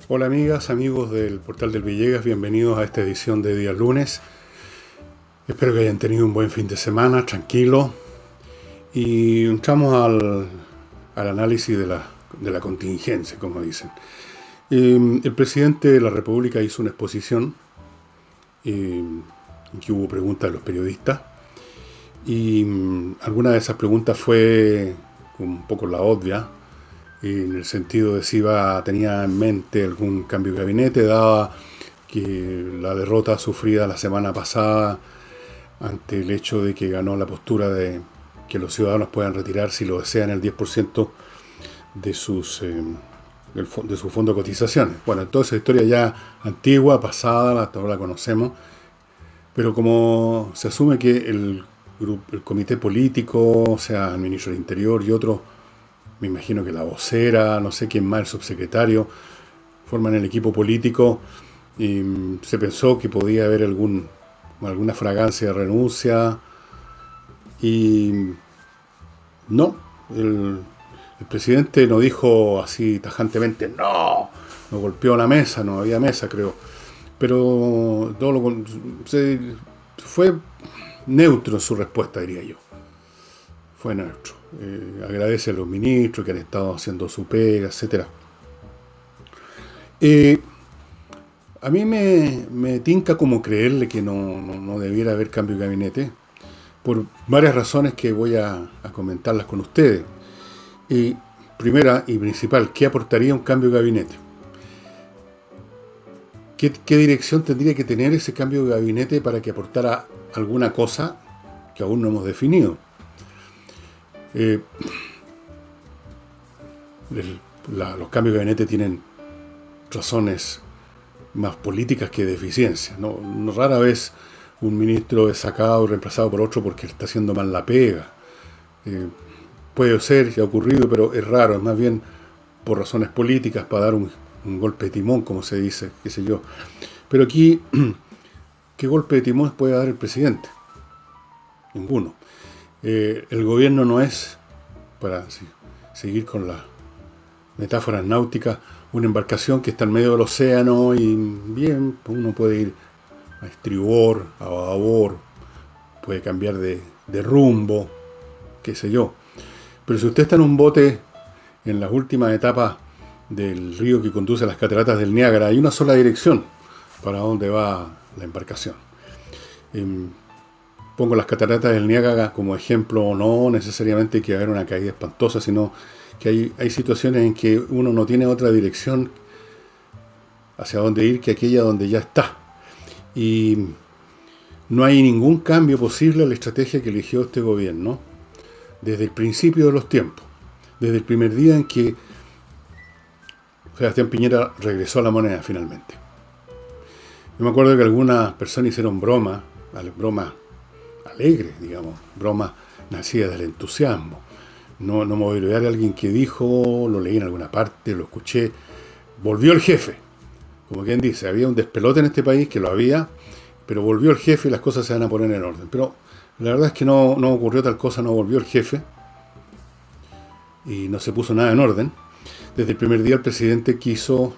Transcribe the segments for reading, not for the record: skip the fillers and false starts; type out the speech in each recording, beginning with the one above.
Hola amigas, amigos del Portal del Villegas, bienvenidos a esta edición de día lunes. Espero que hayan tenido un buen fin de semana, tranquilo. Y entramos al análisis de la contingencia, como dicen. El presidente de la República hizo una exposición en que hubo preguntas de los periodistas. Y alguna de esas preguntas fue un poco la obvia, en el sentido de si tenía en mente algún cambio de gabinete, dada que la derrota sufrida la semana pasada ante el hecho de que ganó la postura de que los ciudadanos puedan retirar, si lo desean, el 10% de de su fondo de cotizaciones. Bueno, toda esa historia ya antigua, pasada, todos la conocemos, pero como se asume que el comité político, o sea, el ministro del Interior y otros, me imagino que la vocera, no sé quién más, el subsecretario, forman el equipo político y se pensó que podía haber alguna fragancia de renuncia y no, el presidente no dijo así tajantemente, no golpeó la mesa, no había mesa creo, pero fue neutro en su respuesta, diría yo. Fue neutro. Agradece a los ministros que han estado haciendo su pega, etcétera. Eh, a mí me tinca como creerle que no debiera haber cambio de gabinete, por varias razones que voy a comentarlas con ustedes. Y primera y principal, ¿qué aportaría un cambio de gabinete? ¿Qué dirección tendría que tener ese cambio de gabinete para que aportara alguna cosa que aún no hemos definido? Eh, los cambios de gabinete tienen razones más políticas que de eficiencia. Rara vez un ministro es sacado y reemplazado por otro porque está haciendo mal la pega. Eh, Puede ser, ya ha ocurrido, pero es raro, es más bien por razones políticas, para dar un golpe de timón, como se dice, qué sé yo. Pero aquí, ¿qué golpe de timón puede dar el presidente? Ninguno. El gobierno no es, para seguir con las metáforas náuticas, una embarcación que está en medio del océano y bien, uno puede ir a estribor, a babor, puede cambiar de rumbo, qué sé yo. Pero si usted está en un bote en las últimas etapas del río que conduce a las cataratas del Niágara, hay una sola dirección para dónde va la embarcación. Pongo las cataratas del Niágara como ejemplo, no necesariamente que haber una caída espantosa, sino que hay situaciones en que uno no tiene otra dirección hacia dónde ir que aquella donde ya está. Y no hay ningún cambio posible a la estrategia que eligió este gobierno desde el principio de los tiempos, desde el primer día en que Sebastián Piñera regresó a la moneda finalmente. Yo me acuerdo que algunas personas hicieron bromas alegres, digamos, bromas nacidas del entusiasmo. No me voy a olvidar de alguien que dijo, lo leí en alguna parte, lo escuché, volvió el jefe. Como quien dice, había un despelote en este país, que lo había, pero volvió el jefe y las cosas se van a poner en orden. Pero la verdad es que no ocurrió tal cosa, no volvió el jefe y no se puso nada en orden. Desde el primer día el presidente quiso,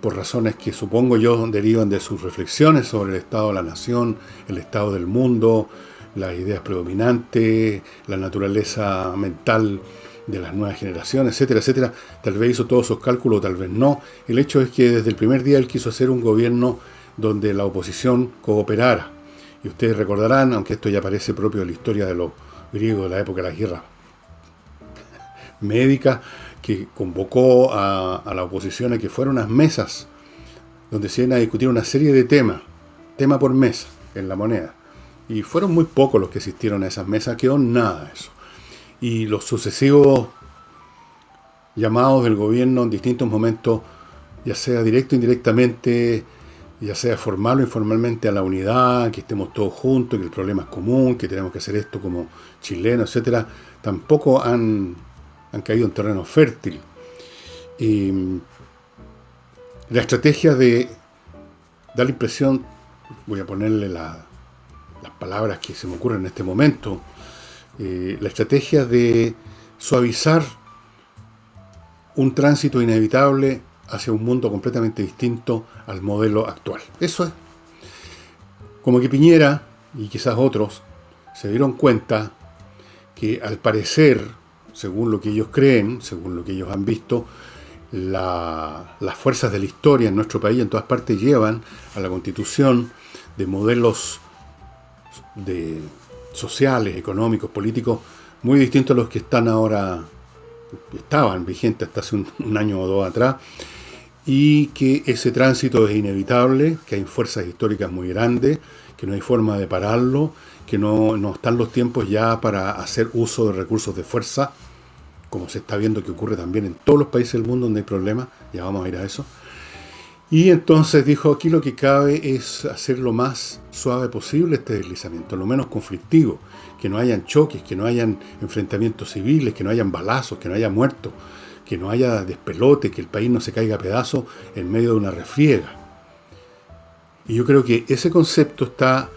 por razones que supongo yo derivan de sus reflexiones sobre el estado de la nación, el estado del mundo, las ideas predominantes, la naturaleza mental de las nuevas generaciones, etcétera, etcétera. Tal vez hizo todos esos cálculos, tal vez no. El hecho es que desde el primer día él quiso hacer un gobierno donde la oposición cooperara. Y ustedes recordarán, aunque esto ya parece propio de la historia de los griegos de la época de las guerras médicas, que convocó a la oposición a que fueran unas mesas donde se iban a discutir una serie de temas, tema por mesa, en la moneda. Y fueron muy pocos los que asistieron a esas mesas, quedó nada de eso. Y los sucesivos llamados del gobierno en distintos momentos, ya sea directo o indirectamente, ya sea formal o informalmente, a la unidad, que estemos todos juntos, que el problema es común, que tenemos que hacer esto como chilenos, etcétera, tampoco han caído en terreno fértil. Y la estrategia da la impresión, voy a ponerle las palabras que se me ocurren en este momento, la estrategia de suavizar un tránsito inevitable hacia un mundo completamente distinto al modelo actual. Eso es. Como que Piñera y quizás otros se dieron cuenta que al parecer, según lo que ellos creen, según lo que ellos han visto, las fuerzas de la historia en nuestro país en todas partes llevan a la constitución de modelos sociales, económicos, políticos muy distintos a los que estaban vigentes hasta hace un año o dos atrás, y que ese tránsito es inevitable, que hay fuerzas históricas muy grandes, que no hay forma de pararlo, que no están los tiempos ya para hacer uso de recursos de fuerza, como se está viendo que ocurre también en todos los países del mundo donde hay problemas, ya vamos a ir a eso. Y entonces dijo, aquí lo que cabe es hacer lo más suave posible este deslizamiento, lo menos conflictivo, que no hayan choques, que no hayan enfrentamientos civiles, que no hayan balazos, que no haya muertos, que no haya despelote, que el país no se caiga a pedazos en medio de una refriega. Y yo creo que ese concepto está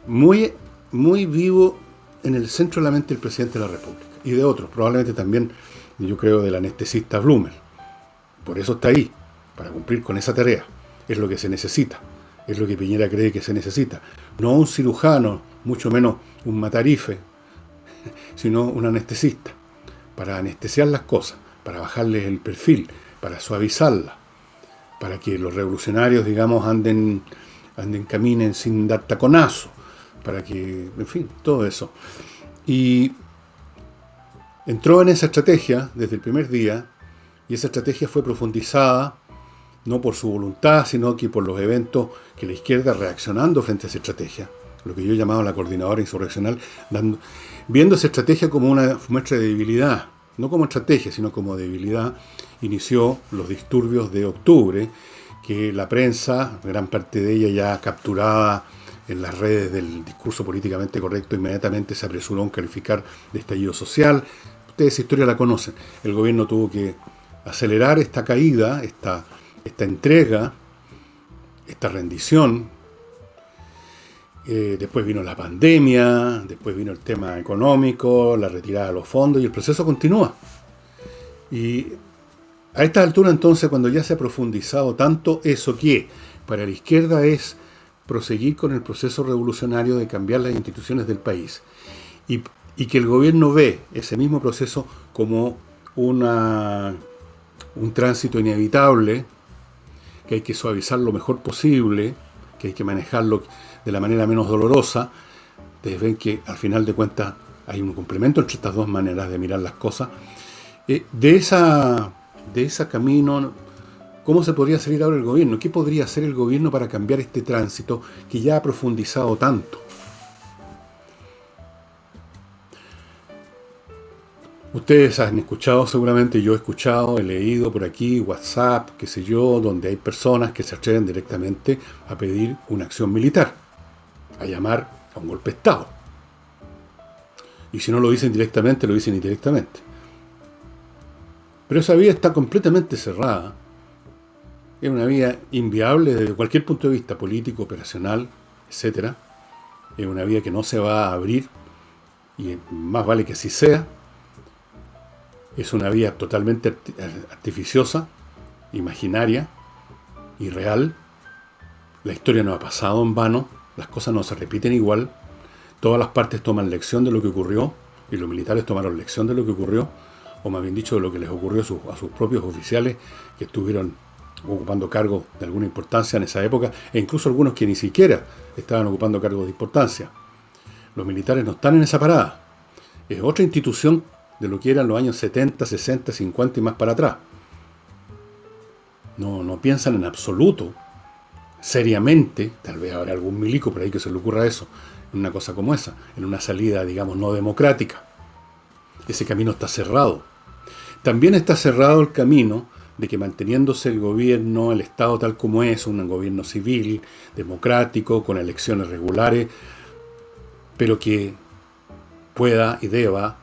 muy, muy vivo en el centro de la mente del presidente de la República y de otros, probablemente también, yo creo, del anestesista Blumel. Por eso está ahí, para cumplir con esa tarea. Es lo que se necesita, es lo que Piñera cree que se necesita. No un cirujano, mucho menos un matarife, sino un anestesista, para anestesiar las cosas, para bajarles el perfil, para suavizarlas, para que los revolucionarios, digamos, caminen sin dar taconazo, para que, en fin, todo eso. Y entró en esa estrategia desde el primer día, y esa estrategia fue profundizada no por su voluntad, sino que por los eventos que la izquierda, reaccionando frente a esa estrategia, lo que yo he llamado la coordinadora insurreccional, viendo esa estrategia como una muestra de debilidad, no como estrategia, sino como debilidad, inició los disturbios de octubre, que la prensa, gran parte de ella ya capturada en las redes del discurso políticamente correcto, inmediatamente se apresuró a calificar de estallido social. Ustedes esa historia la conocen. El gobierno tuvo que acelerar esta caída, esta entrega, esta rendición. Después vino la pandemia, después vino el tema económico, la retirada de los fondos, y el proceso continúa. Y a esta altura, entonces, cuando ya se ha profundizado tanto eso, que para la izquierda es proseguir con el proceso revolucionario de cambiar las instituciones del país, y que el gobierno ve ese mismo proceso como un tránsito inevitable, que hay que suavizar lo mejor posible, que hay que manejarlo de la manera menos dolorosa. Ustedes ven que al final de cuentas hay un complemento entre estas dos maneras de mirar las cosas. De ese camino, ¿cómo se podría salir ahora el gobierno? ¿Qué podría hacer el gobierno para cambiar este tránsito que ya ha profundizado tanto? Ustedes han escuchado seguramente, yo he escuchado, he leído por aquí, WhatsApp, qué sé yo, donde hay personas que se atreven directamente a pedir una acción militar, a llamar a un golpe de Estado. Y si no lo dicen directamente, lo dicen indirectamente. Pero esa vía está completamente cerrada. Es una vía inviable desde cualquier punto de vista, político, operacional, etc. Es una vía que no se va a abrir, y más vale que así sea. Es una vía totalmente artificiosa, imaginaria, irreal. La historia no ha pasado en vano, las cosas no se repiten igual. Todas las partes toman lección de lo que ocurrió, y los militares tomaron lección de lo que ocurrió, o más bien dicho, de lo que les ocurrió a sus propios oficiales que estuvieron ocupando cargos de alguna importancia en esa época, e incluso algunos que ni siquiera estaban ocupando cargos de importancia. Los militares no están en esa parada. Es otra institución de lo que eran los años 70, 60, 50 y más para atrás. No piensan en absoluto, seriamente, tal vez habrá algún milico por ahí que se le ocurra eso, en una cosa como esa, en una salida, digamos, no democrática. Ese camino está cerrado. También está cerrado el camino de que, manteniéndose el gobierno, el Estado tal como es, un gobierno civil, democrático, con elecciones regulares, pero que pueda y deba,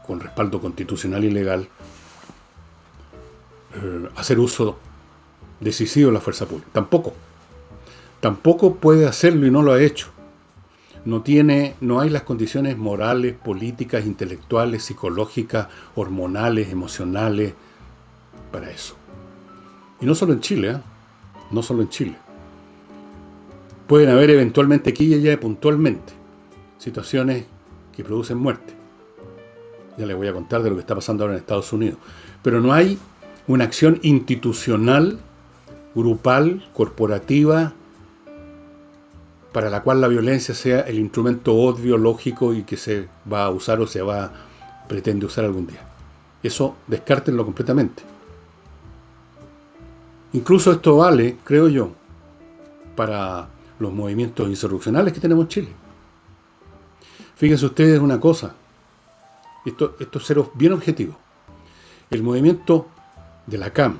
con respaldo constitucional y legal, hacer uso decisivo de la fuerza pública. Tampoco puede hacerlo, y no lo ha hecho. no hay las condiciones morales, políticas, intelectuales, psicológicas, hormonales, emocionales para eso. Y no solo en Chile, ¿eh? No solo en Chile. Pueden haber eventualmente aquí y allá puntualmente situaciones que producen muerte. Ya les voy a contar de lo que está pasando ahora en Estados Unidos. Pero no hay una acción institucional, grupal, corporativa, para la cual la violencia sea el instrumento obvio, lógico y que se va a usar o pretende usar algún día. Eso descártenlo completamente. Incluso esto vale, creo yo, para los movimientos insurreccionales que tenemos en Chile. Fíjense ustedes una cosa, esto es ser bien objetivo. El movimiento de la CAM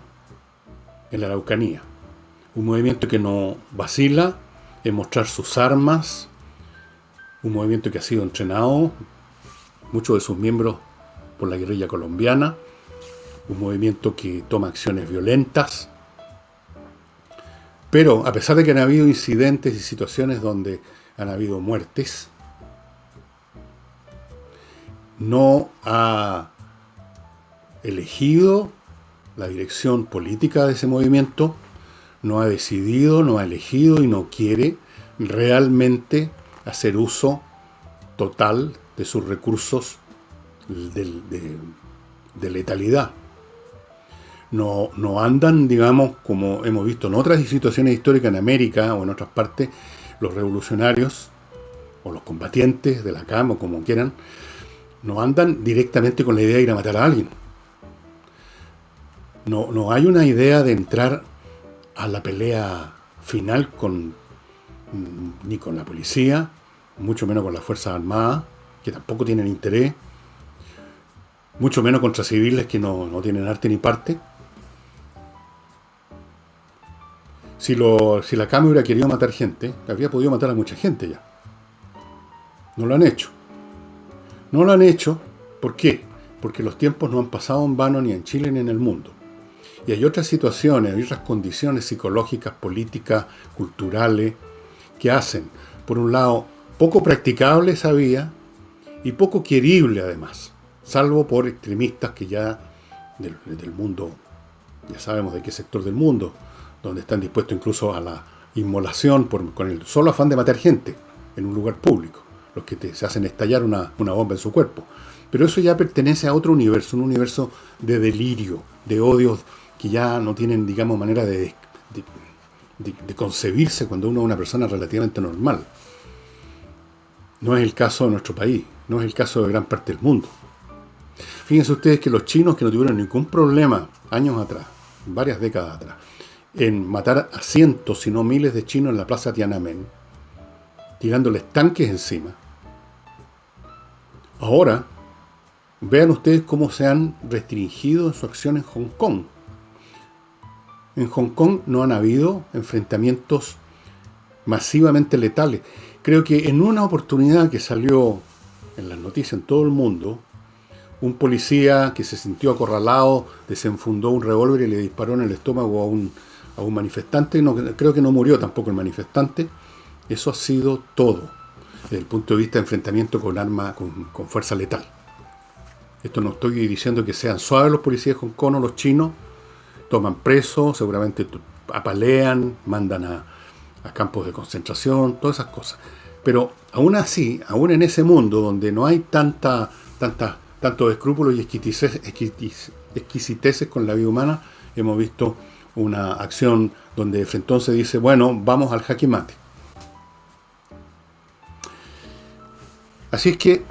en la Araucanía, un movimiento que no vacila en mostrar sus armas, un movimiento que ha sido entrenado, muchos de sus miembros por la guerrilla colombiana, un movimiento que toma acciones violentas, pero a pesar de que han habido incidentes y situaciones donde han habido muertes, no ha elegido la dirección política de ese movimiento, no ha decidido, no ha elegido y no quiere realmente hacer uso total de sus recursos de letalidad. No andan, digamos, como hemos visto en otras situaciones históricas en América o en otras partes, los revolucionarios o los combatientes de la CAM o como quieran, no andan directamente con la idea de ir a matar a alguien. No hay una idea de entrar a la pelea final ni con la policía, mucho menos con las Fuerzas Armadas, que tampoco tienen interés, mucho menos contra civiles que no tienen arte ni parte. Si la CAM hubiera querido matar gente, habría podido matar a mucha gente ya. No lo han hecho. No lo han hecho, ¿por qué? Porque los tiempos no han pasado en vano ni en Chile ni en el mundo. Y hay otras situaciones, hay otras condiciones psicológicas, políticas, culturales, que hacen, por un lado, poco practicable esa vía y poco querible además, salvo por extremistas que ya del mundo, ya sabemos de qué sector del mundo, donde están dispuestos incluso a la inmolación con el solo afán de matar gente en un lugar público, los que se hacen estallar una bomba en su cuerpo. Pero eso ya pertenece a otro universo, un universo de delirio, de odios que ya no tienen, digamos, manera de concebirse cuando uno es una persona relativamente normal. No es el caso de nuestro país, no es el caso de gran parte del mundo. Fíjense ustedes que los chinos, que no tuvieron ningún problema años atrás, varias décadas atrás, en matar a cientos, si no miles de chinos en la plaza Tiananmen, tirándoles tanques encima. Ahora, vean ustedes cómo se han restringido en su acción en Hong Kong. En Hong Kong no han habido enfrentamientos masivamente letales. Creo que en una oportunidad que salió en las noticias en todo el mundo, un policía que se sintió acorralado desenfundó un revólver y le disparó en el estómago a un manifestante. No, creo que no murió tampoco el manifestante. Eso ha sido todo, desde el punto de vista de enfrentamiento con arma, con fuerza letal. Esto no estoy diciendo que sean suaves los policías de Hong Kong o los chinos. Toman presos, seguramente apalean, mandan a campos de concentración, todas esas cosas. Pero aún así, aún en ese mundo donde no hay tantos escrúpulos y exquisiteces con la vida humana, hemos visto una acción donde Frentón se dice, bueno, vamos al jaque mate. Así es que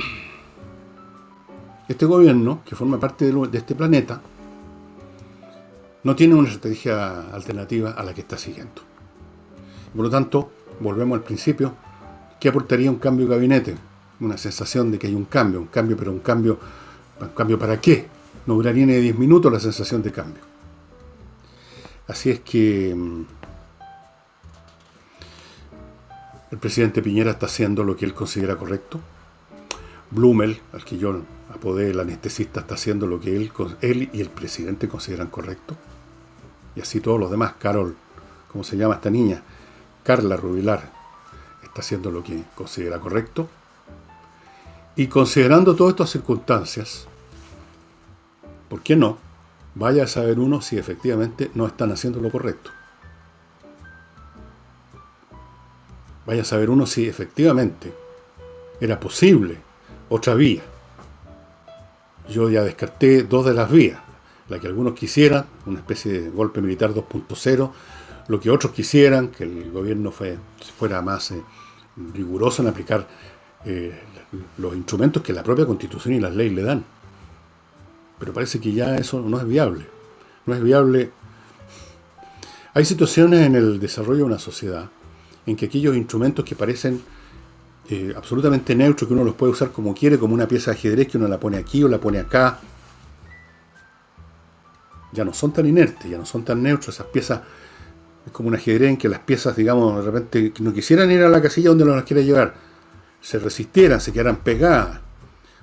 este gobierno, que forma parte de este planeta, no tiene una estrategia alternativa a la que está siguiendo. Por lo tanto, volvemos al principio, ¿qué aportaría un cambio de gabinete? Una sensación de que hay un cambio, pero ¿un cambio para qué? No duraría ni 10 minutos la sensación de cambio. Así es que el presidente Piñera está haciendo lo que él considera correcto. Blumel, al que yo apodé el anestesista, está haciendo lo que él y el presidente consideran correcto. Y así todos los demás. Carol, ¿cómo se llama esta niña? Carla Rubilar. está haciendo lo que considera correcto. Y considerando todas estas circunstancias, ¿por qué no? Vaya a saber uno si efectivamente no están haciendo lo correcto. Vaya a saber uno si efectivamente era posible otra vía. Yo ya descarté 2 de las vías. La que algunos quisieran, una especie de golpe militar 2.0, lo que otros quisieran, que el gobierno fuera más riguroso en aplicar los instrumentos que la propia Constitución y las leyes le dan. Pero parece que ya eso no es viable. No es viable. Hay situaciones en el desarrollo de una sociedad en que aquellos instrumentos que parecen absolutamente neutros, que uno los puede usar como quiere, como una pieza de ajedrez que uno la pone aquí o la pone acá, ya no son tan inertes, ya no son tan neutros. Esas piezas, es como un ajedrez en que las piezas, digamos, de repente no quisieran ir a la casilla donde las quiere llevar, se resistieran, se quedaran pegadas,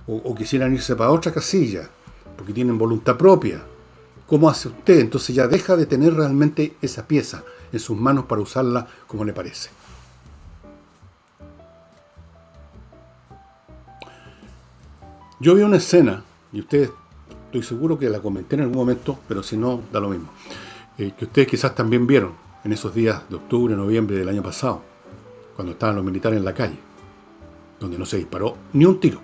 o quisieran irse para otra casilla, porque tienen voluntad propia. ¿Cómo hace usted? Entonces ya deja de tener realmente esa pieza en sus manos para usarla como le parece. Yo vi una escena, y ustedes, estoy seguro que la comenté en algún momento, pero si no, da lo mismo, que ustedes quizás también vieron en esos días de octubre, noviembre del año pasado, cuando estaban los militares en la calle, donde no se disparó ni un tiro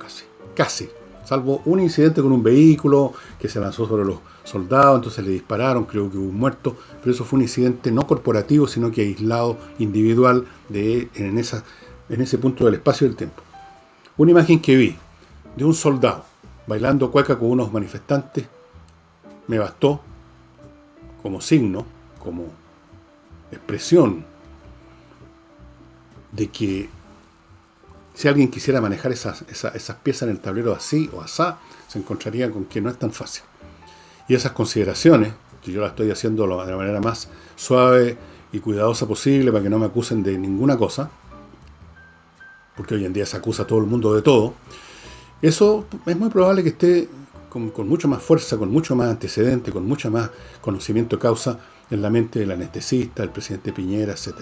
casi, salvo un incidente con un vehículo que se lanzó sobre los soldados, entonces le dispararon, creo que hubo un muerto, pero eso fue un incidente no corporativo, sino que aislado, individual, en ese punto del espacio y del tiempo. Una imagen que vi de un soldado bailando cueca con unos manifestantes me bastó como signo, como expresión de que si alguien quisiera manejar esas piezas en el tablero así o asá, se encontraría con que no es tan fácil. Y esas consideraciones, que yo las estoy haciendo de la manera más suave y cuidadosa posible para que no me acusen de ninguna cosa, porque hoy en día se acusa a todo el mundo de todo, eso es muy probable que esté con mucha más fuerza, con mucho más antecedente, con mucho más conocimiento de causa en la mente del anestesista, del presidente Piñera, etc.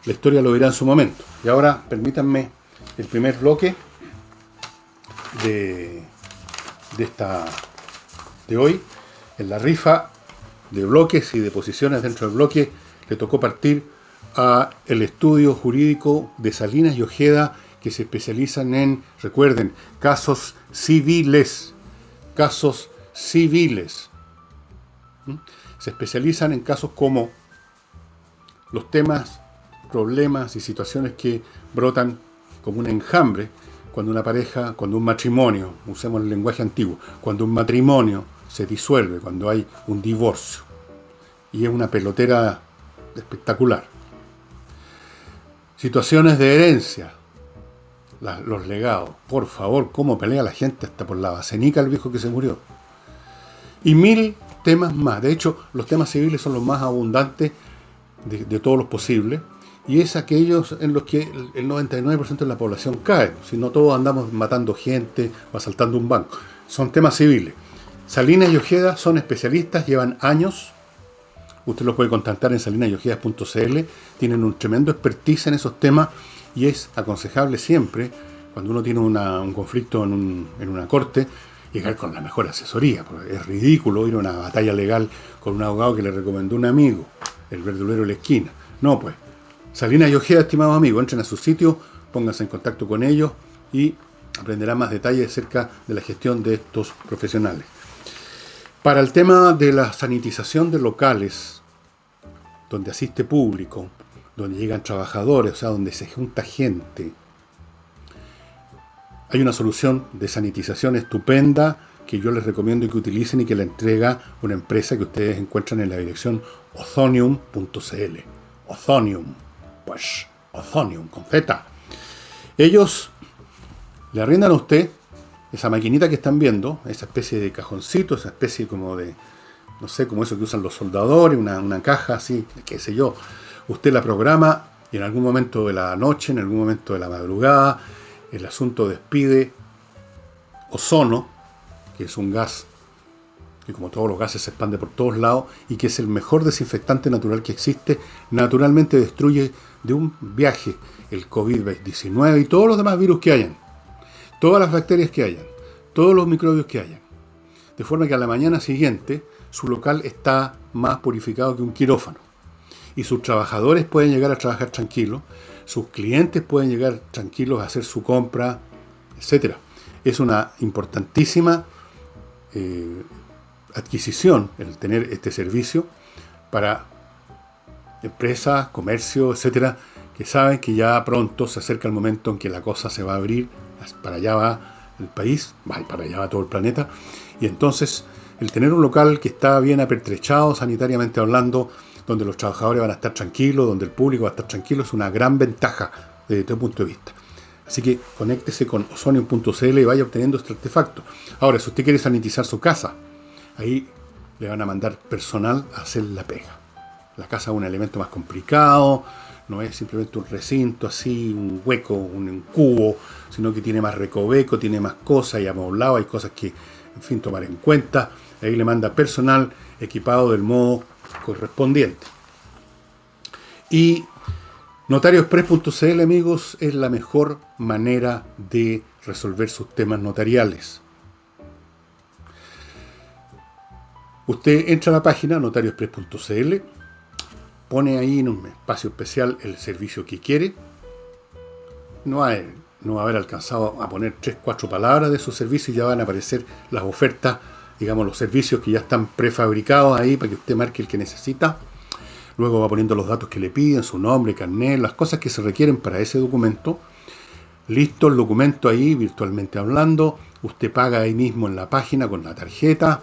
La historia lo dirá en su momento. Y ahora permítanme el primer bloque de hoy. En la rifa de bloques y de posiciones dentro del bloque le tocó partir a el estudio jurídico de Salinas y Ojeda, que se especializan en, recuerden, casos civiles. Casos civiles. Se especializan en casos como los temas, problemas y situaciones que brotan como un enjambre cuando una pareja, cuando un matrimonio, usemos el lenguaje antiguo, cuando un matrimonio se disuelve, cuando hay un divorcio. Y es una pelotera espectacular. Situaciones de herencia. Los legados. Por favor, cómo pelea la gente hasta por la basenica el viejo que se murió. Y 1000 temas más. De hecho, los temas civiles son los más abundantes de todos los posibles. Y es aquellos en los que el 99% de la población cae. Si no, todos andamos matando gente o asaltando un banco. Son temas civiles. Salinas y Ojeda son especialistas, llevan años. Usted los puede contactar en salinasyojeda.cl. Tienen un tremendo expertise en esos temas. Y es aconsejable siempre, cuando uno tiene un conflicto en una corte, llegar con la mejor asesoría. Porque es ridículo ir a una batalla legal con un abogado que le recomendó un amigo, el verdulero de la esquina. No, pues, Salinas y Ojeda, estimados amigos, entren a su sitio, pónganse en contacto con ellos y aprenderán más detalles acerca de la gestión de estos profesionales. Para el tema de la sanitización de locales, donde asiste público, donde llegan trabajadores, o sea, donde se junta gente, hay una solución de sanitización estupenda que yo les recomiendo que utilicen y que la entrega una empresa que ustedes encuentran en la dirección ozonium.cl. Ozonium, pues, Ozonium, con Z. Ellos le arriendan a usted esa maquinita que están viendo, esa especie de cajoncito, esa especie como de, no sé, como eso que usan los soldadores, una caja así, qué sé yo. Usted la programa y en algún momento de la noche, en algún momento de la madrugada, el asunto despide ozono, que es un gas que, como todos los gases, se expande por todos lados y que es el mejor desinfectante natural que existe. Naturalmente destruye de un viaje el COVID-19 y todos los demás virus que hayan, todas las bacterias que hayan, todos los microbios que hayan. De forma que a la mañana siguiente su local está más purificado que un quirófano. Y sus trabajadores pueden llegar a trabajar tranquilos, sus clientes pueden llegar tranquilos a hacer su compra, etc. Es una importantísima adquisición el tener este servicio para empresas, comercio, etcétera, que saben que ya pronto se acerca el momento en que la cosa se va a abrir, para allá va el país, para allá va todo el planeta, y entonces el tener un local que está bien apertrechado sanitariamente hablando, donde los trabajadores van a estar tranquilos, donde el público va a estar tranquilo, es una gran ventaja desde todo punto de vista. Así que conéctese con ozonium.cl y vaya obteniendo este artefacto. Ahora, si usted quiere sanitizar su casa, ahí le van a mandar personal a hacer la pega. La casa es un elemento más complicado, no es simplemente un recinto así, un hueco, un cubo, sino que tiene más recoveco, tiene más cosas y amoblado, hay cosas que, en fin, tomar en cuenta. Ahí le manda personal equipado del modo correspondiente. Y notarioexpress.cl, amigos, es la mejor manera de resolver sus temas notariales. Usted entra a la página notarioexpress.cl, pone ahí en un espacio especial el servicio que quiere. No va a haber alcanzado a poner 3-4 palabras de su servicio y ya van a aparecer las ofertas, digamos, los servicios que ya están prefabricados ahí para que usted marque el que necesita. Luego va poniendo los datos que le piden, su nombre, carnet, las cosas que se requieren para ese documento. Listo el documento ahí, virtualmente hablando. Usted paga ahí mismo en la página con la tarjeta.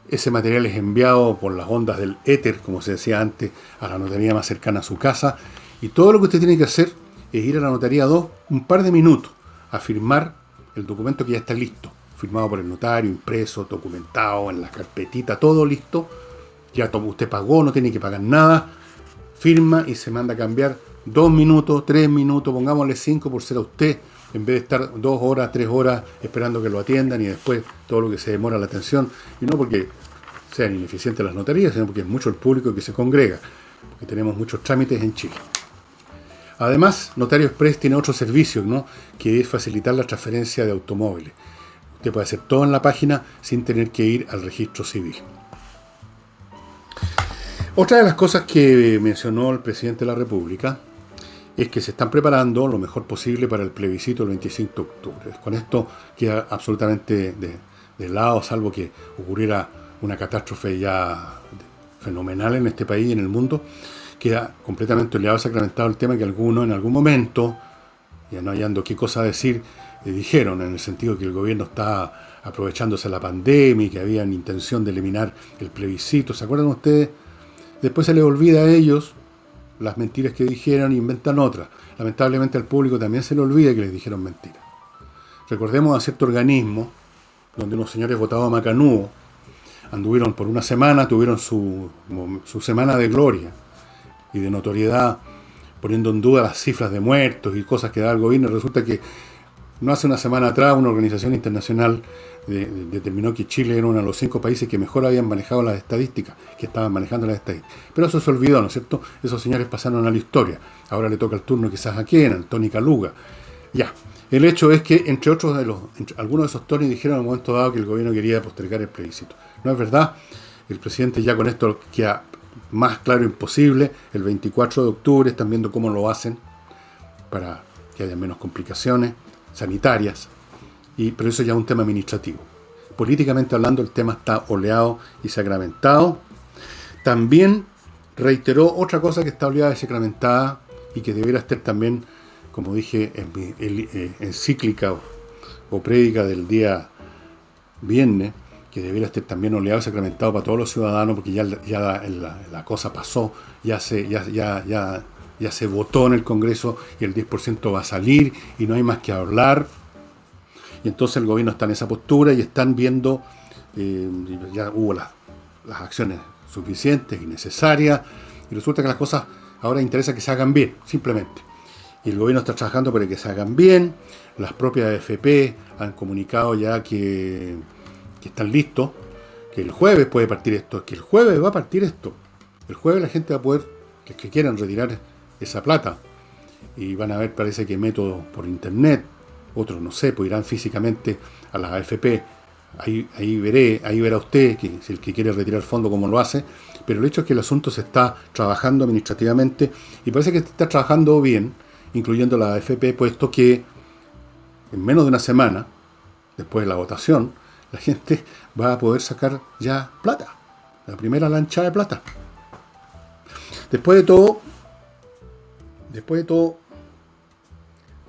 Ese material es enviado por las ondas del éter, como se decía antes, a la notaría más cercana a su casa. Y todo lo que usted tiene que hacer es ir a la notaría 2 un par de minutos a firmar el documento que ya está listo. Firmado por el notario, impreso, documentado, en la carpetita, todo listo. Ya usted pagó, no tiene que pagar nada. Firma y se manda a cambiar 2 minutos, 3 minutos, pongámosle 5 por ser a usted, en vez de estar 2 horas, 3 horas esperando que lo atiendan y después todo lo que se demora la atención. Y no porque sean ineficientes las notarías, sino porque es mucho el público que se congrega, porque tenemos muchos trámites en Chile. Además, Notario Express tiene otro servicio, ¿no?, que es facilitar la transferencia de automóviles. Usted puede hacer todo en la página sin tener que ir al registro civil. Otra de las cosas que mencionó el presidente de la República es que se están preparando lo mejor posible para el plebiscito del 25 de octubre. Con esto queda absolutamente de lado, salvo que ocurriera una catástrofe ya fenomenal en este país y en el mundo. Queda completamente oleado, sacramentado el tema que algunos en algún momento, ya no hallando qué cosa decir, dijeron, en el sentido de que el gobierno está aprovechándose de la pandemia y que habían intención de eliminar el plebiscito. ¿Se acuerdan ustedes? Después se les olvida a ellos las mentiras que dijeron e inventan otras. Lamentablemente al público también se le olvida que les dijeron mentiras. Recordemos a cierto organismo donde unos señores votados a macanudo anduvieron por una semana, tuvieron su semana de gloria y de notoriedad, poniendo en duda las cifras de muertos y cosas que da el gobierno. Resulta que no hace una semana atrás una organización internacional determinó que Chile era uno de los 5 países que mejor habían manejado las estadísticas, que estaban manejando las estadísticas. Pero eso se olvidó, ¿no es cierto? Esos señores pasaron a la historia. Ahora le toca el turno quizás a quién, al Tony Caluga. Ya. El hecho es que, entre algunos de esos Tony dijeron en un momento dado que el gobierno quería postergar el plebiscito. No es verdad. El presidente ya con esto queda más claro imposible. El 24 de octubre están viendo cómo lo hacen para que haya menos complicaciones sanitarias. Pero eso ya es un tema administrativo. Políticamente hablando, el tema está oleado y sacramentado. También reiteró otra cosa que está oleada y sacramentada y que debiera estar también, como dije, en encíclica o prédica del día viernes, que debiera estar también oleado y sacramentado para todos los ciudadanos, porque ya la cosa pasó, ya se votó en el Congreso y el 10% va a salir y no hay más que hablar. Y entonces el gobierno está en esa postura y están viendo, ya hubo las acciones suficientes y necesarias, y resulta que las cosas ahora interesa que se hagan bien, simplemente. Y el gobierno está trabajando para que se hagan bien. Las propias AFP han comunicado ya que están listos, que el jueves puede partir esto, que el jueves va a partir esto. El jueves la gente va a poder, los que quieran retirar esa plata. Y van a haber, parece que métodos por internet, otros no sé, pues irán físicamente a las AFP. Ahí verá usted, que si el que quiere retirar fondo cómo lo hace, pero el hecho es que el asunto se está trabajando administrativamente y parece que se está trabajando bien, incluyendo la AFP, puesto que en menos de una semana, después de la votación, la gente va a poder sacar ya plata, la primera lancha de plata. Después de todo,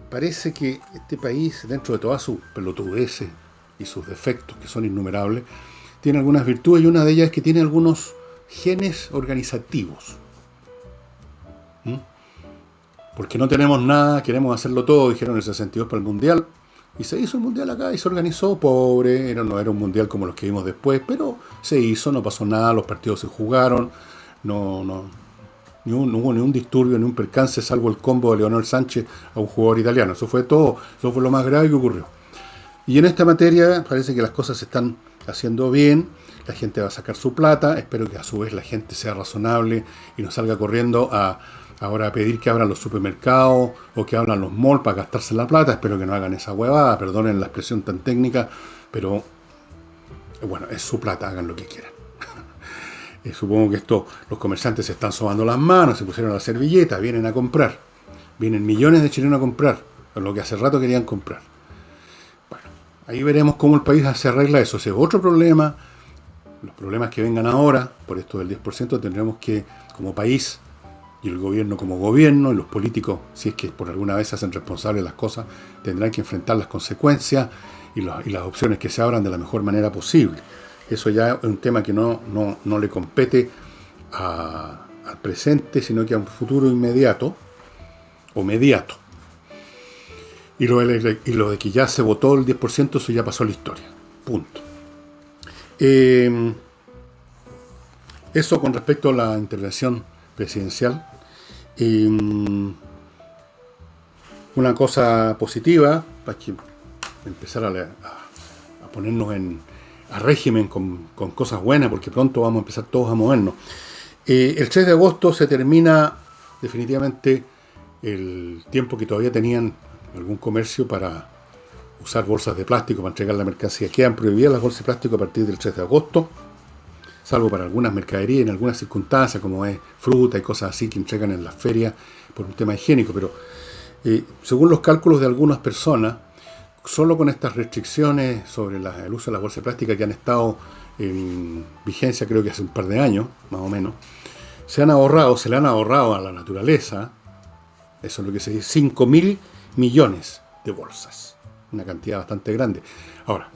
parece que este país, dentro de todas sus pelotudeces y sus defectos, que son innumerables, tiene algunas virtudes y una de ellas es que tiene algunos genes organizativos. Porque no tenemos nada, queremos hacerlo todo, dijeron en el 62 para el Mundial, y se hizo el Mundial acá y se organizó, pobre, no era un Mundial como los que vimos después, pero se hizo, no pasó nada, los partidos se jugaron, no hubo ni un disturbio, ni un percance, salvo el combo de Leonel Sánchez a un jugador italiano. Eso fue todo, eso fue lo más grave que ocurrió. Y en esta materia parece que las cosas se están haciendo bien, la gente va a sacar su plata, espero que a su vez la gente sea razonable y no salga corriendo ahora a pedir que abran los supermercados o que abran los malls para gastarse la plata. Espero que no hagan esa huevada, perdonen la expresión tan técnica, pero bueno, es su plata, hagan lo que quieran. Supongo que los comerciantes se están sobando las manos, se pusieron la servilleta, vienen a comprar. Vienen millones de chilenos a comprar, lo que hace rato querían comprar. Bueno, ahí veremos cómo el país se arregla eso. Ese es otro problema. Los problemas que vengan ahora, por esto del 10%, tendremos que, como país, y el gobierno como gobierno, y los políticos, si es que por alguna vez se hacen responsables las cosas, tendrán que enfrentar las consecuencias y las opciones que se abran de la mejor manera posible. Eso ya es un tema que no le compete al presente, sino que a un futuro inmediato o mediato. Y lo de que ya se votó el 10%, eso ya pasó a la historia. Punto. Eso con respecto a la intervención presidencial. Una cosa positiva, para que empezar a ponernos a régimen con cosas buenas, porque pronto vamos a empezar todos a movernos. El 3 de agosto se termina definitivamente el tiempo que todavía tenían algún comercio para usar bolsas de plástico para entregar la mercancía. Quedan prohibidas las bolsas de plástico a partir del 3 de agosto, salvo para algunas mercaderías, en algunas circunstancias, como es fruta y cosas así que entregan en las ferias por un tema higiénico. Pero según los cálculos de algunas personas, solo con estas restricciones sobre el uso de las bolsas plásticas que han estado en vigencia creo que hace un par de años, más o menos, se le han ahorrado a la naturaleza, eso es lo que se dice, 5.000 millones de bolsas. Una cantidad bastante grande. Ahora,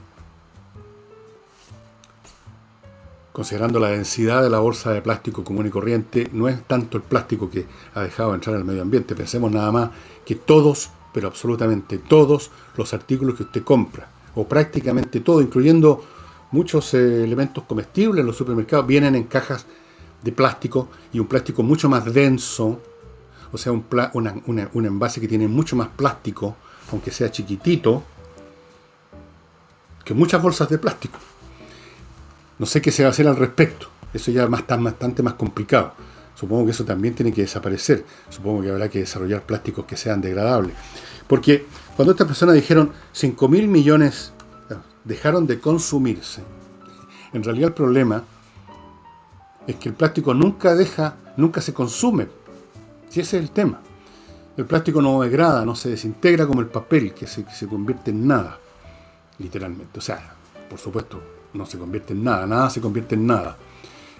considerando la densidad de la bolsa de plástico común y corriente, no es tanto el plástico que ha dejado entrar al medio ambiente. Pensemos nada más que todos, pero absolutamente todos los artículos que usted compra, o prácticamente todo, incluyendo muchos elementos comestibles en los supermercados, vienen en cajas de plástico, y un plástico mucho más denso, o sea, un envase que tiene mucho más plástico, aunque sea chiquitito, que muchas bolsas de plástico. No sé qué se va a hacer al respecto. Eso ya está bastante más complicado. Supongo que eso también tiene que desaparecer. Supongo que habrá que desarrollar plásticos que sean degradables. Porque cuando estas personas dijeron 5.000 millones dejaron de consumirse, en realidad el problema es que el plástico nunca se consume. Si ese es el tema. El plástico no degrada, no se desintegra como el papel, que se convierte en nada, literalmente. O sea, por supuesto, no se convierte en nada, nada se convierte en nada,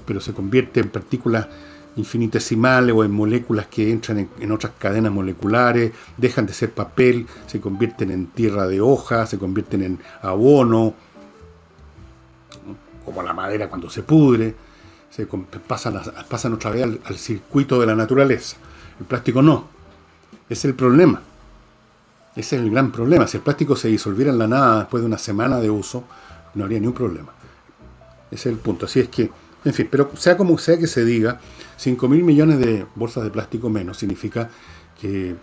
pero se convierte en partículas infinitesimales o en moléculas que entran en otras cadenas moleculares, dejan de ser papel, se convierten en tierra de hoja, se convierten en abono, como la madera cuando se pudre, pasan otra vez al circuito de la naturaleza. El plástico no. Ese es el problema. Ese es el gran problema. Si el plástico se disolviera en la nada después de una semana de uso, no habría ni un problema. Ese es el punto. Así es que, en fin, pero sea como sea que se diga, 5.000 millones de bolsas de plástico menos significa que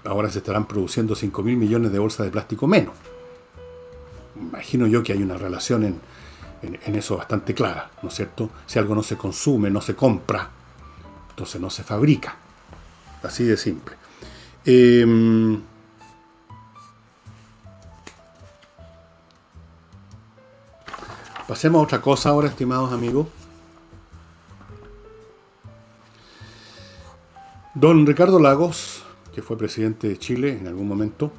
ahora se estarán produciendo 5.000 millones de bolsas de plástico menos. Imagino yo que hay una relación en eso bastante clara, ¿no es cierto? Si algo no se consume, no se compra, entonces no se fabrica. así de simple. Eh, Pasemos a otra cosa ahora, estimados amigos. Don Ricardo Lagos, que fue presidente de Chile en algún momento,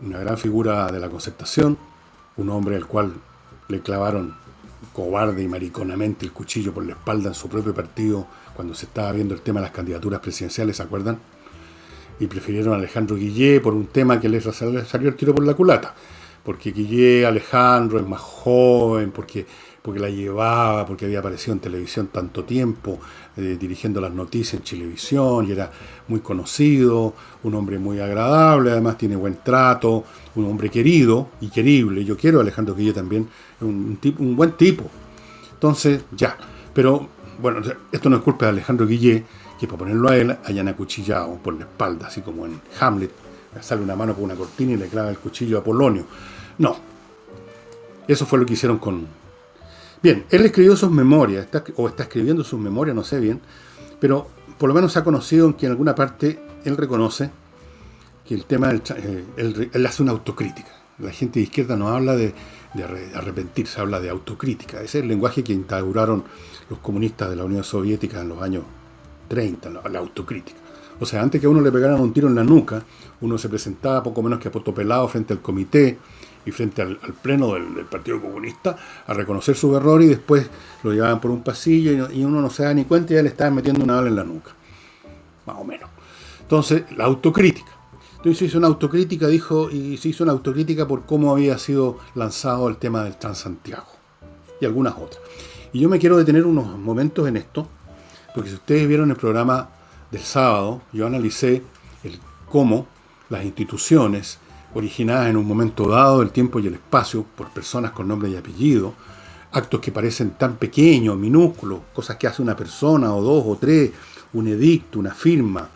una gran figura de la Concertación, un hombre al cual le clavaron cobarde y mariconamente el cuchillo por la espalda en su propio partido cuando se estaba viendo el tema de las candidaturas presidenciales, ¿se acuerdan? Y prefirieron a Alejandro Guillé por un tema que les salió el tiro por la culata. Porque Guillé Alejandro es más joven, porque la llevaba, porque había aparecido en televisión tanto tiempo, dirigiendo las noticias en Chilevisión, y era muy conocido, un hombre muy agradable, además tiene buen trato, un hombre querido y querible. Yo quiero a Alejandro Guillé también, un buen tipo. Entonces, ya. Pero, bueno, esto no es culpa de Alejandro Guillé, que para ponerlo a él hayan acuchillado por la espalda, así como en Hamlet, sale una mano por una cortina y le clava el cuchillo a Polonio. No. Eso fue lo que hicieron con... Bien, él escribió sus memorias, está escribiendo sus memorias, no sé bien, pero por lo menos se ha conocido en que en alguna parte él reconoce que el tema del... él hace una autocrítica. La gente de izquierda no habla de arrepentirse, habla de autocrítica. Ese es el lenguaje que instauraron los comunistas de la Unión Soviética en los años 30, la autocrítica. O sea, antes que a uno le pegaran un tiro en la nuca, uno se presentaba poco menos que a poto pelado frente al comité y frente al pleno del Partido Comunista a reconocer su error, y después lo llevaban por un pasillo y uno no se da ni cuenta y ya le estaban metiendo una bala en la nuca. Más o menos. Entonces, la autocrítica. Entonces se hizo una autocrítica, y se hizo una autocrítica por cómo había sido lanzado el tema del Transantiago y algunas otras. Y yo me quiero detener unos momentos en esto, porque si ustedes vieron el programa del sábado, yo analicé cómo las instituciones originadas en un momento dado del tiempo y el espacio por personas con nombre y apellido, actos que parecen tan pequeños, minúsculos, cosas que hace una persona o dos o tres, un edicto, una firma,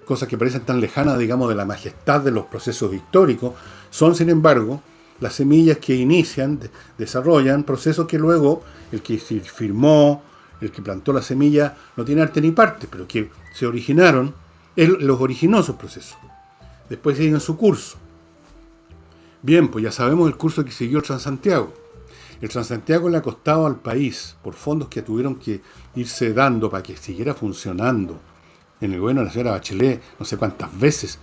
cosas que parecen tan lejanas, digamos, de la majestad de los procesos históricos, son, sin embargo, las semillas que inician, desarrollan procesos que luego el que firmó, el que plantó la semilla, no tiene arte ni parte, pero que se originaron, él los originó esos procesos. Después siguen su curso. Bien, pues ya sabemos el curso que siguió el Transantiago. El Transantiago le ha costado al país, por fondos que tuvieron que irse dando para que siguiera funcionando, en el gobierno de la señora Bachelet, no sé cuántas veces,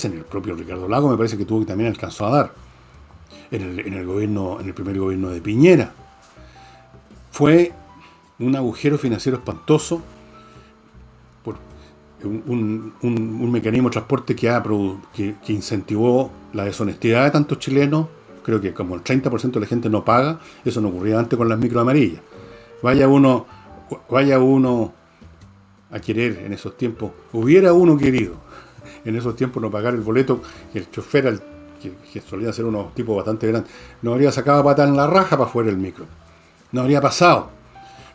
en el propio Ricardo Lagos me parece que tuvo que también alcanzó a dar, en el primer gobierno de Piñera. Fue un agujero financiero espantoso, por un mecanismo de transporte que incentivó la deshonestidad de tantos chilenos. Creo que como el 30% de la gente no paga. Eso no ocurría antes con las micro amarillas. Vaya uno a querer en esos tiempos, hubiera uno querido en esos tiempos no pagar el boleto, que el chofer, que solía ser unos tipos bastante grandes, no habría sacado pata en la raja para fuera el micro. No habría pasado.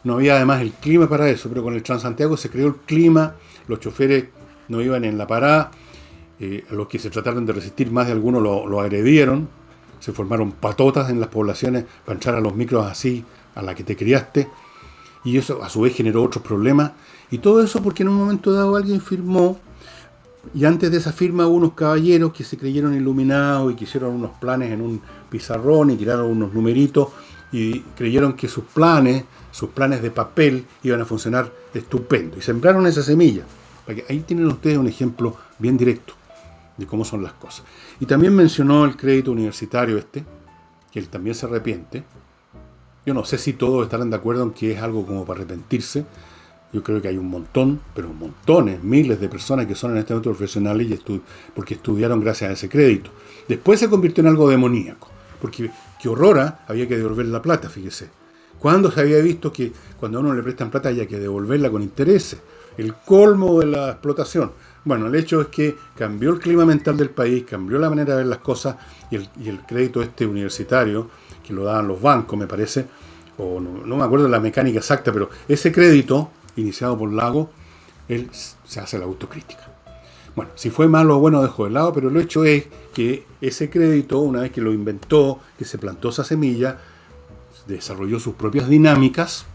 No había además el clima para eso, pero con el Transantiago se creó el clima, los choferes no iban en la parada, a los que se trataron de resistir, más de algunos lo agredieron, se formaron patotas en las poblaciones para entrar a los micros así, a la que te criaste, y eso a su vez generó otros problemas, y todo eso porque en un momento dado alguien firmó, y antes de esa firma hubo unos caballeros que se creyeron iluminados y que hicieron unos planes en un pizarrón y tiraron unos numeritos, y creyeron que sus planes de papel iban a funcionar estupendo, y sembraron esa semilla. Ahí tienen ustedes un ejemplo bien directo de cómo son las cosas. Y también mencionó el crédito universitario que él también se arrepiente. Yo no sé si todos estarán de acuerdo en que es algo como para arrepentirse. Yo creo que hay un montón, pero montones, miles de personas que son en este momento profesionales porque estudiaron gracias a ese crédito. Después se convirtió en algo demoníaco, porque qué horror, había que devolver la plata, fíjese. ¿Cuándo se había visto que cuando a uno le prestan plata haya que devolverla con intereses? El colmo de la explotación. Bueno, el hecho es que cambió el clima mental del país, cambió la manera de ver las cosas, y el crédito universitario, que lo daban los bancos, me parece, o no me acuerdo de la mecánica exacta, pero ese crédito, iniciado por Lagos, él se hace la autocrítica. Bueno, si fue malo o bueno dejó de lado, pero el hecho es que ese crédito, una vez que lo inventó, que se plantó esa semilla, desarrolló sus propias dinámicas,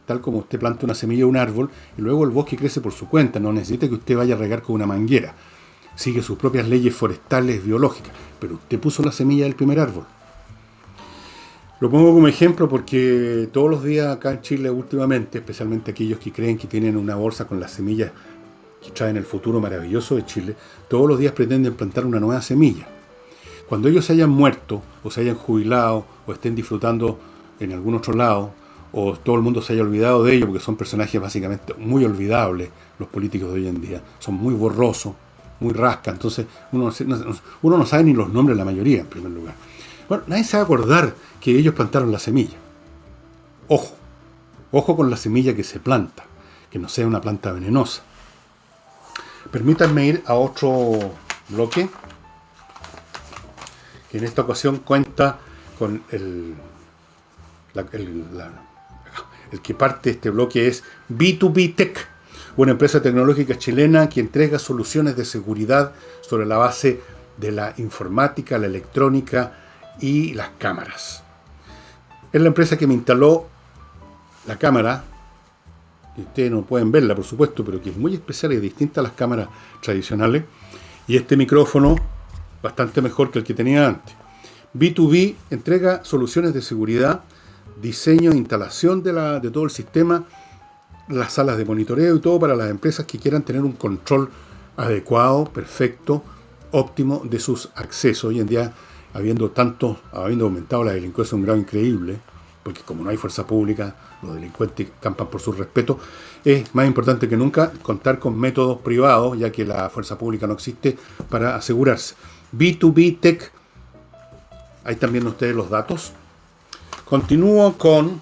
tal como usted planta una semilla de un árbol y luego el bosque crece por su cuenta, no necesita que usted vaya a regar con una manguera. Sigue sus propias leyes forestales, biológicas, pero usted puso la semilla del primer árbol. Lo pongo como ejemplo porque todos los días acá en Chile últimamente, especialmente aquellos que creen que tienen una bolsa con las semillas que traen el futuro maravilloso de Chile, todos los días pretenden plantar una nueva semilla. Cuando ellos se hayan muerto, o se hayan jubilado, o estén disfrutando en algún otro lado, o todo el mundo se haya olvidado de ellos, porque son personajes básicamente muy olvidables, los políticos de hoy en día, son muy borrosos, muy rasca, entonces uno no sabe ni los nombres de la mayoría, en primer lugar. Bueno, nadie se va a acordar que ellos plantaron la semilla. Ojo con la semilla que se planta, que no sea una planta venenosa. Permítanme ir a otro bloque, que en esta ocasión cuenta con el que parte de este bloque es B2B Tech, una empresa tecnológica chilena que entrega soluciones de seguridad sobre la base de la informática, la electrónica y las cámaras. Es la empresa que me instaló la cámara, y ustedes no pueden verla por supuesto, pero que es muy especial y distinta a las cámaras tradicionales, y este micrófono bastante mejor que el que tenía antes. B2B entrega soluciones de seguridad, diseño e instalación de todo el sistema, las salas de monitoreo y todo para las empresas que quieran tener un control adecuado, perfecto, óptimo de sus accesos. Hoy en día, habiendo aumentado la delincuencia a un grado increíble, porque como no hay fuerza pública, los delincuentes campan por su respeto, es más importante que nunca contar con métodos privados, ya que la fuerza pública no existe, para asegurarse. B2B Tech, ahí también ustedes los datos. Continúo con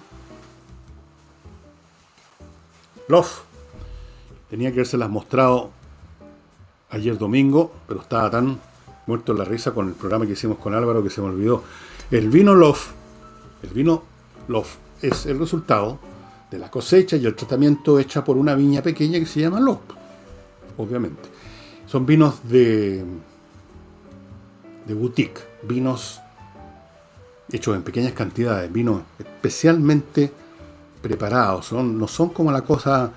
Loft. Tenía que habérselas mostrado ayer domingo, pero estaba tan muerto en la risa con el programa que hicimos con Álvaro que se me olvidó. El vino Loft es el resultado de la cosecha y el tratamiento hecha por una viña pequeña que se llama Loft, obviamente. Son vinos de boutique, vinos hechos en pequeñas cantidades, vinos especialmente preparados, no son como la cosa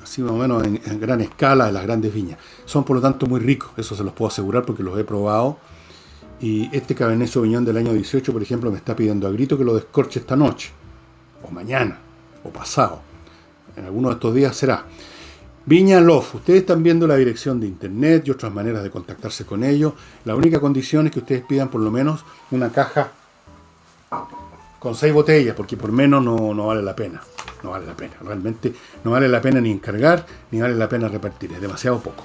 así más o menos en gran escala de las grandes viñas. Son por lo tanto muy ricos, eso se los puedo asegurar porque los he probado. Y este Cabernet Sauvignon del año 18, por ejemplo, me está pidiendo a grito que lo descorche esta noche, o mañana, o pasado. En alguno de estos días será. Viña Loft, ustedes están viendo la dirección de internet y otras maneras de contactarse con ellos. La única condición es que ustedes pidan por lo menos una caja con 6 botellas, porque por menos no vale la pena. No vale la pena, realmente no vale la pena ni encargar, ni vale la pena repartir, es demasiado poco.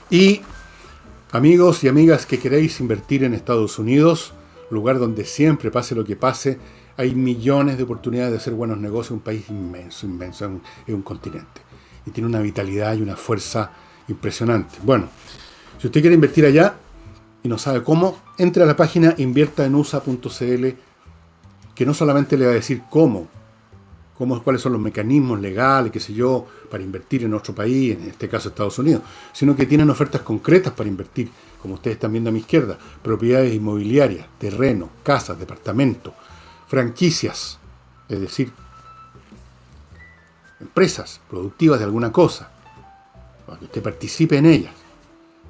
Y amigos y amigas que queréis invertir en Estados Unidos, lugar donde siempre, pase lo que pase, hay millones de oportunidades de hacer buenos negocios, un país inmenso, es un continente. Y tiene una vitalidad y una fuerza impresionante. Bueno, si usted quiere invertir allá y no sabe cómo, entre a la página inviertaenusa.cl, que no solamente le va a decir cuáles son los mecanismos legales, qué sé yo, para invertir en otro país, en este caso Estados Unidos, sino que tienen ofertas concretas para invertir, como ustedes están viendo a mi izquierda, propiedades inmobiliarias, terrenos, casas, departamentos, franquicias, es decir, empresas productivas de alguna cosa, para que usted participe en ellas.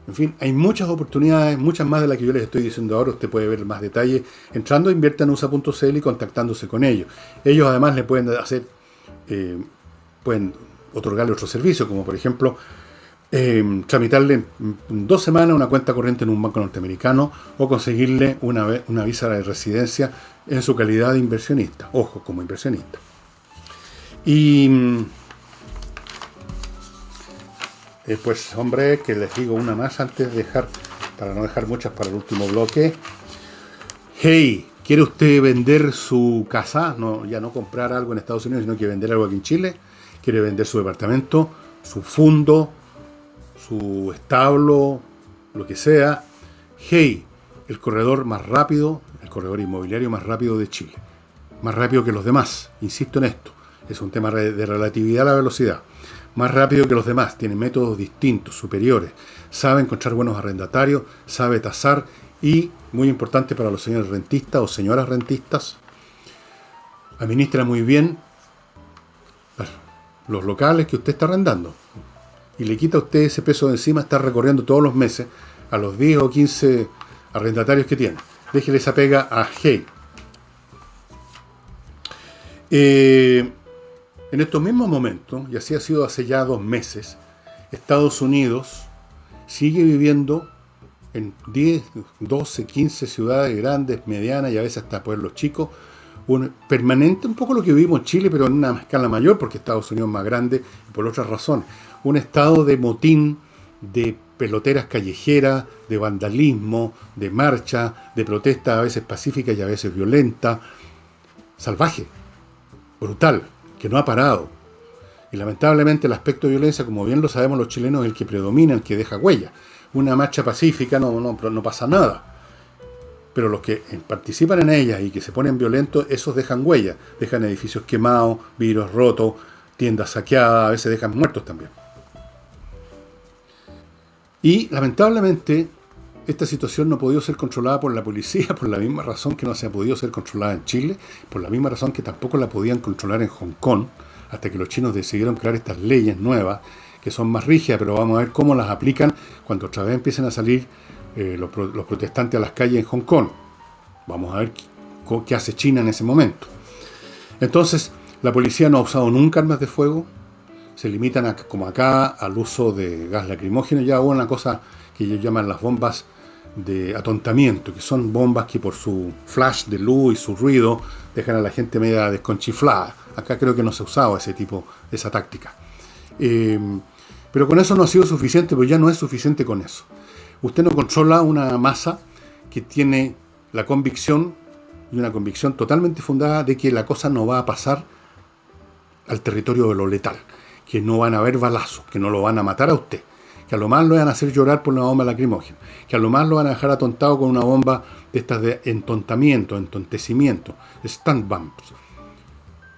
En fin, hay muchas oportunidades, muchas más de las que yo les estoy diciendo ahora. Usted puede ver más detalles entrando a inviertanusa.cl y contactándose con ellos. Ellos además le pueden pueden otorgarle otros servicios, como por ejemplo tramitarle en 2 semanas una cuenta corriente en un banco norteamericano o conseguirle una visa de residencia en su calidad de inversionista. Ojo, como inversionista. Y pues hombre, que les digo una más antes de para no dejar muchas para el último bloque. Hey, ¿quiere usted vender su casa? Ya no comprar algo en Estados Unidos, sino que vender algo aquí en Chile. ¿Quiere vender su departamento, su fondo, su establo, lo que sea? Hey, el corredor más rápido, el corredor inmobiliario más rápido de Chile. Más rápido que los demás, insisto en esto. Es un tema de relatividad a la velocidad. Más rápido que los demás, tiene métodos distintos, superiores, sabe encontrar buenos arrendatarios, sabe tasar y, muy importante para los señores rentistas o señoras rentistas, administra muy bien los locales que usted está arrendando. Y le quita a usted ese peso de encima, estar recorriendo todos los meses a los 10 o 15 arrendatarios que tiene. Déjele esa pega a Hey. En estos mismos momentos, y así ha sido hace ya 2 meses, Estados Unidos sigue viviendo en 10, 12, 15 ciudades grandes, medianas y a veces hasta pueblos chicos, un permanente, un poco lo que vivimos en Chile, pero en una escala mayor, porque Estados Unidos es más grande y por otras razones. Un estado de motín, de peloteras callejeras, de vandalismo, de marcha, de protesta a veces pacífica y a veces violenta, salvaje, brutal, que no ha parado. Y lamentablemente el aspecto de violencia, como bien lo sabemos los chilenos, es el que predomina, el que deja huella. Una marcha pacífica no pasa nada. Pero los que participan en ellas y que se ponen violentos, esos dejan huella. Dejan edificios quemados, vidrios rotos, tiendas saqueadas, a veces dejan muertos también. Y lamentablemente esta situación no ha podido ser controlada por la policía por la misma razón que no se ha podido ser controlada en Chile, por la misma razón que tampoco la podían controlar en Hong Kong, hasta que los chinos decidieron crear estas leyes nuevas, que son más rígidas, pero vamos a ver cómo las aplican cuando otra vez empiecen a salir los protestantes a las calles en Hong Kong. Vamos a ver qué hace China en ese momento. Entonces, la policía no ha usado nunca armas de fuego, se limitan, como acá, al uso de gas lacrimógeno. Ya hubo una cosa que ellos llaman las bombas de atontamiento, que son bombas que por su flash de luz y su ruido dejan a la gente media desconchiflada. Acá creo que no se ha usado esa táctica. Pero con eso no ha sido suficiente, pues ya no es suficiente con eso. Usted no controla una masa que tiene la convicción, y una convicción totalmente fundada, de que la cosa no va a pasar al territorio de lo letal, que no van a haber balazos, que no lo van a matar a usted, que a lo más lo van a hacer llorar por una bomba lacrimógena, que a lo más lo van a dejar atontado con una bomba de estas de entontecimiento, stand bombs.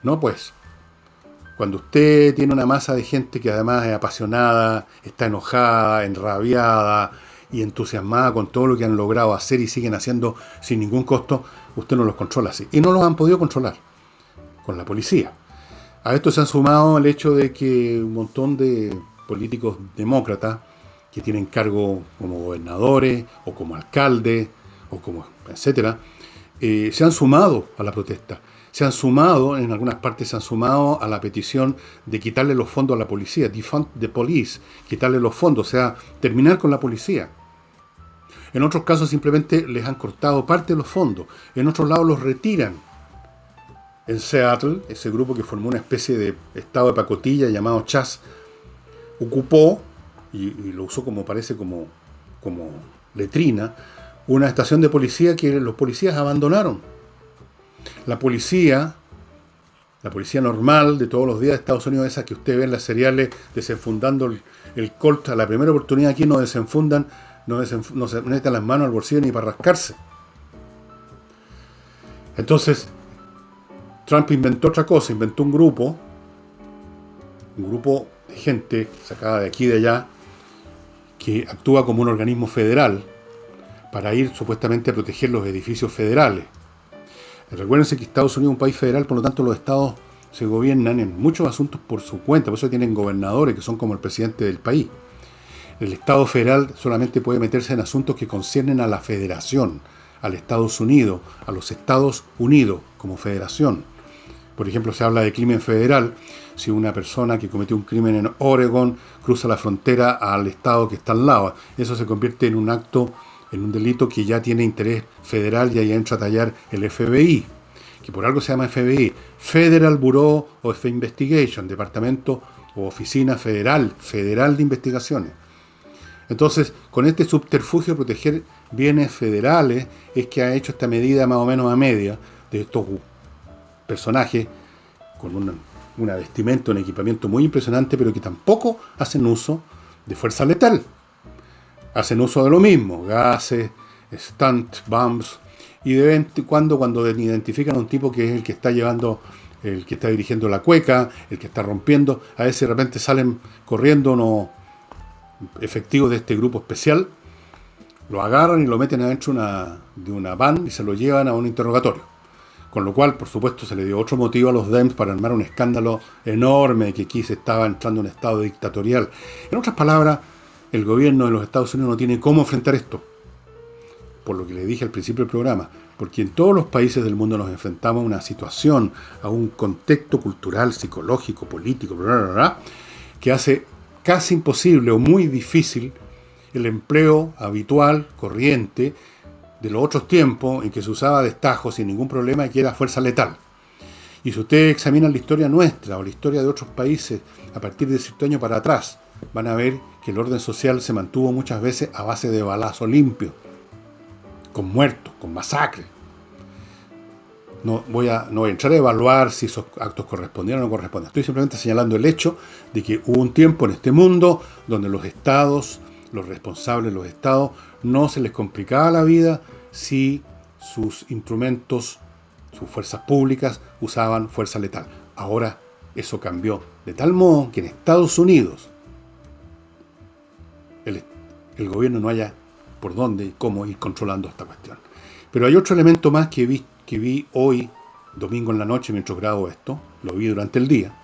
No, pues, cuando usted tiene una masa de gente que además es apasionada, está enojada, enrabiada y entusiasmada con todo lo que han logrado hacer y siguen haciendo sin ningún costo, usted no los controla así. Y no los han podido controlar con la policía. A esto se han sumado el hecho de que un montón de políticos demócratas que tienen cargo como gobernadores o como alcaldes o como etcétera, se han sumado a la protesta. Se han sumado, en algunas partes se han sumado a la petición de quitarle los fondos a la policía, defund the police, quitarle los fondos, o sea, terminar con la policía. En otros casos simplemente les han cortado parte de los fondos, en otros lados los retiran. En Seattle, ese grupo que formó una especie de estado de pacotilla llamado Chas, ocupó, y lo usó como letrina, una estación de policía que los policías abandonaron. La policía normal de todos los días de Estados Unidos, esa que usted ve en las seriales desenfundando el Colt a la primera oportunidad, aquí no desenfundan, no se meten las manos al bolsillo ni para rascarse. Entonces, Trump inventó otra cosa, inventó un grupo de gente sacada de aquí y de allá, que actúa como un organismo federal para ir supuestamente a proteger los edificios federales. Recuérdense que Estados Unidos es un país federal, por lo tanto los estados se gobiernan en muchos asuntos por su cuenta, por eso tienen gobernadores que son como el presidente del país. El Estado federal solamente puede meterse en asuntos que conciernen a la federación, al Estados Unidos, a los Estados Unidos como federación. Por ejemplo, se habla de crimen federal si una persona que cometió un crimen en Oregon cruza la frontera al estado que está al lado. Eso se convierte en un acto, en un delito que ya tiene interés federal y ahí entra a tallar el FBI, que por algo se llama FBI, Federal Bureau of Investigation, Departamento o Oficina Federal de Investigaciones. Entonces, con este subterfugio de proteger bienes federales, es que ha hecho esta medida más o menos a media de estos personajes con una vestimenta, un equipamiento muy impresionante, pero que tampoco hacen uso de fuerza letal. Hacen uso de lo mismo, gases, stunt bombs, y de vez en cuando identifican a un tipo que es el que está llevando, el que está dirigiendo la cueca, el que está rompiendo, a veces de repente salen corriendo unos efectivos de este grupo especial, lo agarran y lo meten adentro de una van y se lo llevan a un interrogatorio. Con lo cual, por supuesto, se le dio otro motivo a los Dems para armar un escándalo enorme de que aquí se estaba entrando en un estado dictatorial. En otras palabras, el gobierno de los Estados Unidos no tiene cómo enfrentar esto. Por lo que le dije al principio del programa, porque en todos los países del mundo nos enfrentamos a una situación, a un contexto cultural, psicológico, político, que hace casi imposible o muy difícil el empleo habitual, corriente, de los otros tiempos en que se usaba destajo sin ningún problema y que era fuerza letal. Y si ustedes examinan la historia nuestra o la historia de otros países a partir de cierto año para atrás, van a ver que el orden social se mantuvo muchas veces a base de balazo limpio, con muertos, con masacres. No voy a entrar a evaluar si esos actos correspondieron o no correspondían. Estoy simplemente señalando el hecho de que hubo un tiempo en este mundo donde los estados, los responsables de los estados, no se les complicaba la vida si sus instrumentos, sus fuerzas públicas, usaban fuerza letal. Ahora eso cambió de tal modo que en Estados Unidos el gobierno no haya por dónde y cómo ir controlando esta cuestión. Pero hay otro elemento más que vi hoy, domingo en la noche, mientras grabo esto, lo vi durante el día,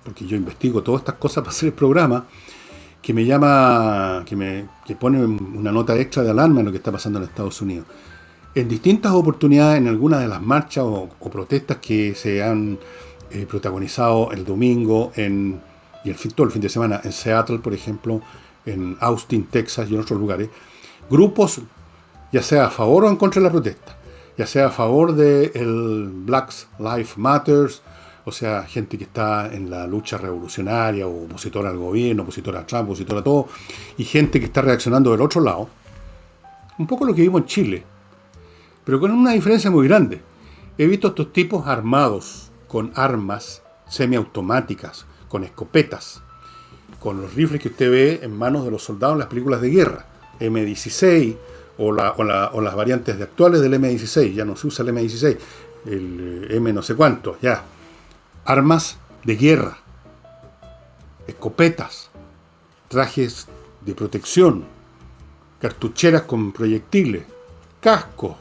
porque yo investigo todas estas cosas para hacer el programa, que me llama, que pone una nota extra de alarma en lo que está pasando en Estados Unidos. En distintas oportunidades, en algunas de las marchas o protestas que se han protagonizado el domingo todo el fin de semana en Seattle, por ejemplo, en Austin, Texas y en otros lugares, grupos, ya sea a favor o en contra de la protesta, ya sea a favor del Black Lives Matter, o sea, gente que está en la lucha revolucionaria o opositora al gobierno, opositora a Trump, opositora a todo, y gente que está reaccionando del otro lado, un poco lo que vimos en Chile, pero con una diferencia muy grande. He visto a estos tipos armados con armas semiautomáticas, con escopetas, con los rifles que usted ve en manos de los soldados en las películas de guerra, M16 o las variantes actuales del M16, ya no se usa el M16, el M no sé cuánto, ya. Armas de guerra, escopetas, trajes de protección, cartucheras con proyectiles, cascos.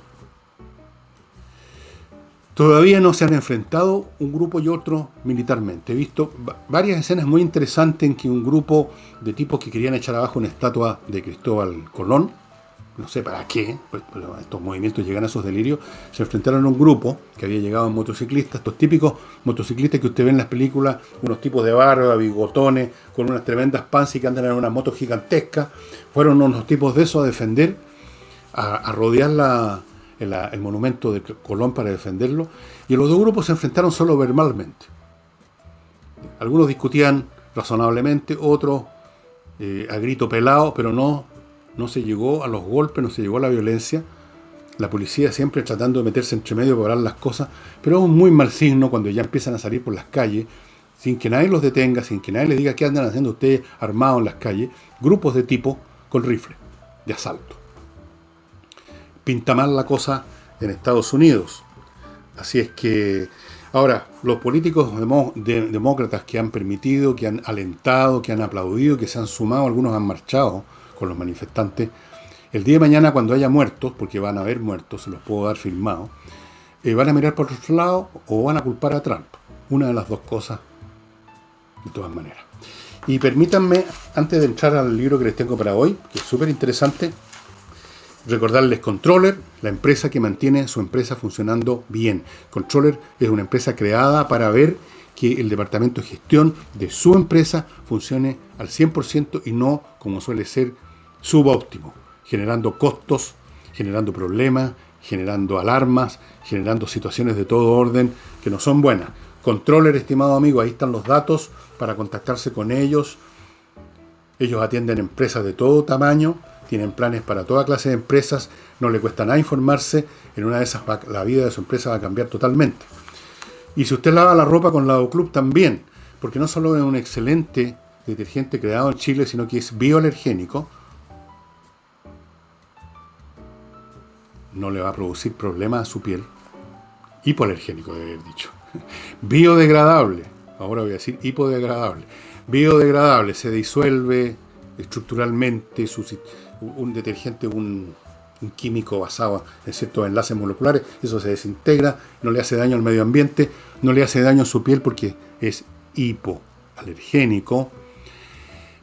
Todavía no se han enfrentado un grupo y otro militarmente. He visto varias escenas muy interesantes en que un grupo de tipos que querían echar abajo una estatua de Cristóbal Colón, no sé para qué, pero estos movimientos llegan a esos delirios, se enfrentaron a un grupo que había llegado en motociclistas, estos típicos motociclistas que usted ve en las películas, unos tipos de barba, bigotones, con unas tremendas panzas y que andan en una moto gigantesca. Fueron unos tipos de esos a defender, a rodear el monumento de Colón para defenderlo, y los dos grupos se enfrentaron solo verbalmente. Algunos discutían razonablemente, otros a grito pelado, pero no se llegó a los golpes, no se llegó a la violencia. La policía siempre tratando de meterse entre medio para parar las cosas, pero es un muy mal signo cuando ya empiezan a salir por las calles, sin que nadie los detenga, sin que nadie les diga qué andan haciendo ustedes armados en las calles, grupos de tipos con rifles de asalto. Pinta mal la cosa en Estados Unidos. Así es que ahora los políticos demócratas que han permitido, que han alentado, que han aplaudido, que se han sumado, algunos han marchado con los manifestantes, el día de mañana cuando haya muertos, porque van a haber muertos, se los puedo dar firmados, van a mirar por otro lado o van a culpar a Trump. Una de las dos cosas, de todas maneras. Y permítanme, antes de entrar al libro que les tengo para hoy, que es súper interesante, recordarles Controller, la empresa que mantiene su empresa funcionando bien. Controller es una empresa creada para ver que el departamento de gestión de su empresa funcione al 100% y no, como suele ser, subóptimo, generando costos, generando problemas, generando alarmas, generando situaciones de todo orden que no son buenas. Controller, estimado amigo, ahí están los datos para contactarse con ellos. Ellos atienden empresas de todo tamaño, tienen planes para toda clase de empresas, no le cuesta nada informarse, en una de esas la vida de su empresa va a cambiar totalmente. Y si usted lava la ropa con Lavo Club también, porque no solo es un excelente detergente creado en Chile, sino que es bioalergénico, no le va a producir problemas a su piel, hipoalergénico debe haber dicho, biodegradable, ahora voy a decir hipodegradable, biodegradable, se disuelve estructuralmente, un detergente, un un químico basado en ciertos enlaces moleculares, eso se desintegra, no le hace daño al medio ambiente, no le hace daño a su piel porque es hipoalergénico.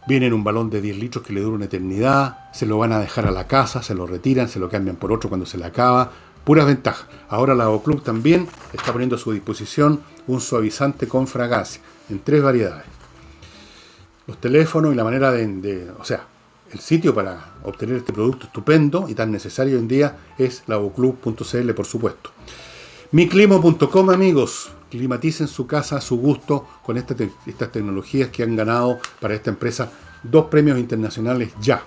Viene en un balón de 10 litros que le dura una eternidad, se lo van a dejar a la casa, se lo retiran, se lo cambian por otro cuando se le acaba. Puras ventajas. Ahora la Lavoclub también está poniendo a su disposición un suavizante con fragancia, en 3 variedades. Los teléfonos y la manera o sea, el sitio para obtener este producto estupendo y tan necesario hoy en día es lavoclub.cl, por supuesto. Miclimo.com, amigos. Climaticen su casa a su gusto con estas tecnologías que han ganado para esta empresa 2 premios internacionales ya.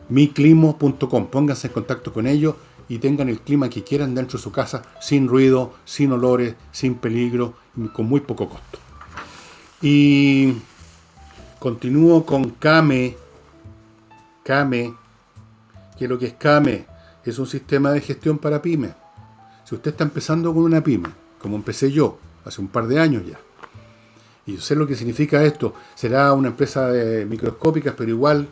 Miclimo.com. Pónganse en contacto con ellos y tengan el clima que quieran dentro de su casa, sin ruido, sin olores, sin peligro, con muy poco costo. Y continúo con Kame. Kame, ¿qué es lo que es Kame? Es un sistema de gestión para pymes. Si usted está empezando con una pyme, como empecé yo, hace un par de años ya, y yo sé lo que significa esto, será una empresa de microscópicas, pero igual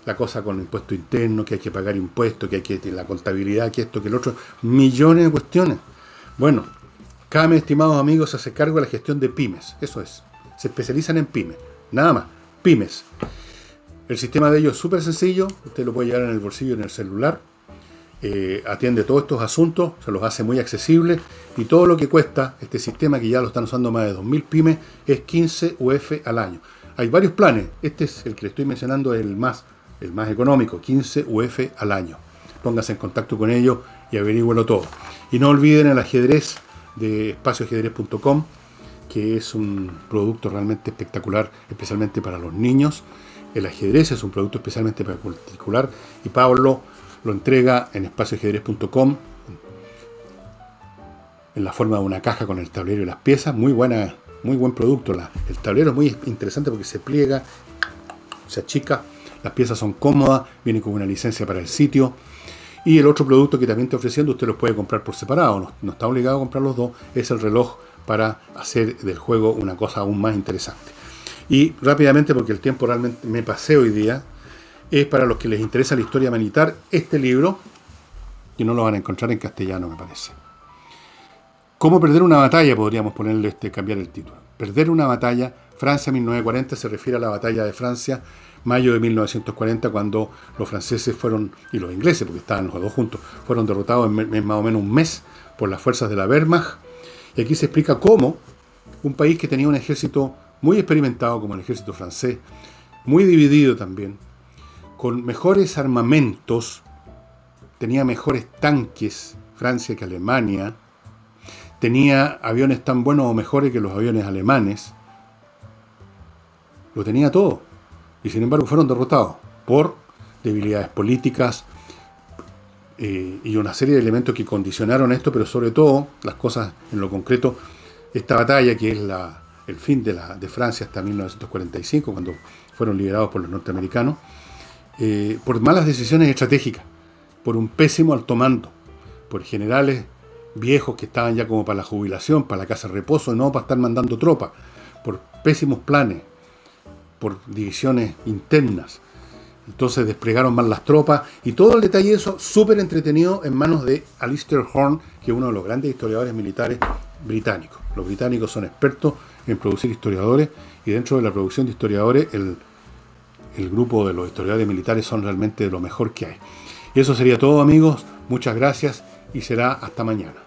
la cosa con el impuesto interno, que hay que pagar impuestos, que hay que la contabilidad, que esto, que el otro, millones de cuestiones. Bueno, Kame, estimados amigos, se hace cargo de la gestión de pymes, eso es, se especializan en pymes, nada más, pymes. El sistema de ellos es súper sencillo, usted lo puede llevar en el bolsillo, en el celular, atiende todos estos asuntos, se los hace muy accesibles, y todo lo que cuesta este sistema, que ya lo están usando más de 2.000 pymes, es 15 UF al año. Hay varios planes, este es el que le estoy mencionando, el más económico, 15 UF al año. Póngase en contacto con ellos y averígüelo todo. Y no olviden el ajedrez de espacioajedrez.com, que es un producto realmente espectacular, especialmente para los niños. El ajedrez es un producto especialmente particular y Pablo lo entrega en espacioajedrez.com en la forma de una caja con el tablero y las piezas. Muy buen producto. El tablero es muy interesante porque se pliega, se achica, las piezas son cómodas, viene con una licencia para el sitio. Y el otro producto que también está ofreciendo, usted los puede comprar por separado, no está obligado a comprar los dos, es el reloj para hacer del juego una cosa aún más interesante. Y rápidamente, porque el tiempo realmente me pasé hoy día, es para los que les interesa la historia militar, este libro, que no lo van a encontrar en castellano, me parece. ¿Cómo perder una batalla? Podríamos ponerle cambiar el título. Perder una batalla, Francia 1940, se refiere a la batalla de Francia, mayo de 1940, cuando los franceses fueron, y los ingleses, porque estaban los dos juntos, fueron derrotados en más o menos un mes por las fuerzas de la Wehrmacht. Y aquí se explica cómo un país que tenía un ejército muy experimentado, como el ejército francés, muy dividido también, con mejores armamentos, tenía mejores tanques Francia que Alemania, tenía aviones tan buenos o mejores que los aviones alemanes, lo tenía todo, y sin embargo fueron derrotados por debilidades políticas y una serie de elementos que condicionaron esto, pero sobre todo las cosas en lo concreto, esta batalla que es el fin de Francia hasta 1945, cuando fueron liberados por los norteamericanos, por malas decisiones estratégicas, por un pésimo alto mando, por generales viejos que estaban ya como para la jubilación, para la casa de reposo, y no para estar mandando tropas, por pésimos planes, por divisiones internas. Entonces desplegaron mal las tropas, y todo el detalle de eso súper entretenido en manos de Alistair Horn, que es uno de los grandes historiadores militares británicos. Los británicos son expertos en producir historiadores, y dentro de la producción de historiadores el grupo de los historiadores militares son realmente de lo mejor que hay. Y eso sería todo, amigos. Muchas gracias y será hasta mañana.